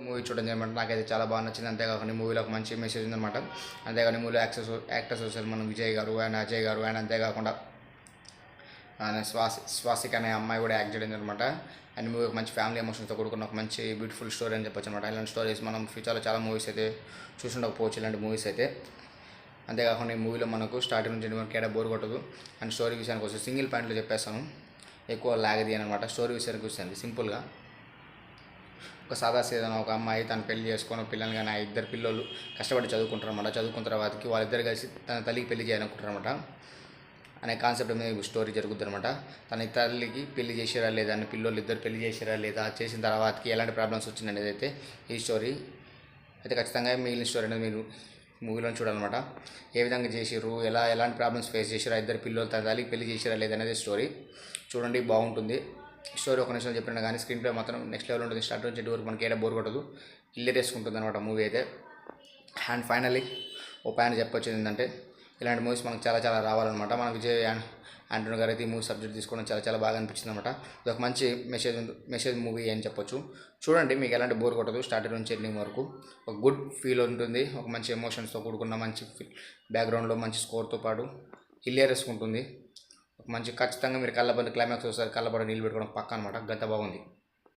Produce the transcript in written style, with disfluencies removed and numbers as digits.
Movie చూడడం అనమాట. నాకైతే చాలా బాగా నచ్చింది. అంతేకాకుండా మూవీలో ఒక మంచి మెసేజ్ ఉందన్నమాట. అంతేకాని మూవీలో యాక్టర్స్ వచ్చారు మన విజయ్ గారు అండ్ అజయ్ గారు అండ్ అంతేకాకుండా స్వాసిక్ అనే అమ్మాయి కూడా యాక్ట్ చేయడం అనమాట. అండ్ మూవీ ఒక మంచి ఫ్యామిలీ ఎమోషన్స్తో కూడుకున్న ఒక మంచి బ్యూటిఫుల్ స్టోరీ అని చెప్పొచ్చు అనమాట. ఇలాంటి స్టోరీస్ మనం ఫ్యూచర్లో చాలా మూవీస్ అయితే చూసుండకపోవచ్చు ఇలాంటి మూవీస్ అయితే. అంతేకాకుండా ఈ మూవీలో మనకు స్టార్టింగ్ నుంచి మనకి ఏడా బోర్ కొట్టదు. అండ్ స్టోరీ విషయానికి వస్తే సింగిల్ పాయింట్లో చెప్పేస్తాను, ఎక్కువ లాగది అనమాట. స్టోరీ విషయానికి వస్తుంది సింపుల్గా ఒక సాదా సీదన ఒక అమ్మాయి తను పెళ్లి చేసుకొని పిల్లలు కానీ ఆ ఇద్దరు పిల్లలు కష్టపడి చదువుకుంటారు అనమాట. చదువుకున్న తర్వాతకి వాళ్ళిద్దరు కలిసి తన తల్లికి పెళ్లి చేయాలనుకుంటారు అనమాట అనే కాన్సెప్ట్ మీద స్టోరీ జరుగుతుంది అనమాట. తన తల్లికి పెళ్లి చేసారా లేదా అని పిల్లలు ఇద్దరు పెళ్లి చేసారా లేదా చేసిన తర్వాతకి ఎలాంటి ప్రాబ్లమ్స్ వచ్చింది అనేది అయితే ఈ స్టోరీ అయితే ఖచ్చితంగా మిగిలిన స్టోరీ అనేది మీరు మూవీలో చూడాలన్నమాట. ఏ విధంగా చేసిర్రు, ఎలాంటి ప్రాబ్లమ్స్ ఫేస్ చేసారు, ఇద్దరు పిల్లలు తన తల్లికి పెళ్లి చేసారా లేదనేది స్టోరీ చూడండి, బాగుంటుంది. స్టోరీ ఒక నిమిషం చెప్పినా కానీ స్క్రీన్ ప్లే మాత్రం నెక్స్ట్ లెవెల్ ఉంటుంది. స్టార్ట్ నుంచి వరకు మనకి ఏడా బోర్ కొట్టదు, ఇల్లేరేసుకుంటుంది అనమాట మూవీ అయితే. అండ్ ఫైనల్లీ ఓ పాయింట్ చెప్పొచ్చు ఏంటంటే ఇలాంటి మూవీస్ మనకు చాలా చాలా రావాలన్నమాట. మన విజయ్ ఆంటోనీ గారు అయితే ఈ మూవీ సబ్జెక్ట్ తీసుకోవడం చాలా చాలా బాగా అనిపించింది అనమాట. ఇది ఒక మంచి మెసేజ్ మూవీ అని చెప్పొచ్చు. చూడండి, మీకు ఎలాంటి బోర్ కొట్టదు. స్టార్టింగ్ నుంచి ఎండింగ్ వరకు ఒక గుడ్ ఫీల్ ఉంటుంది. ఒక మంచి ఎమోషన్స్తో కూడుకున్న మంచి బ్యాక్గ్రౌండ్లో మంచి స్కోర్తో పాటు హిల్లేరియస్గా ఉంటుంది. ఒక మంచి ఖచ్చితంగా మీరు కళ్ళబడి క్లైమాక్స్ వస్తారు, కళ్ళబడి నీళ్ళు పెట్టుకోవడం పక్క అనమాట. గత బాగుంది.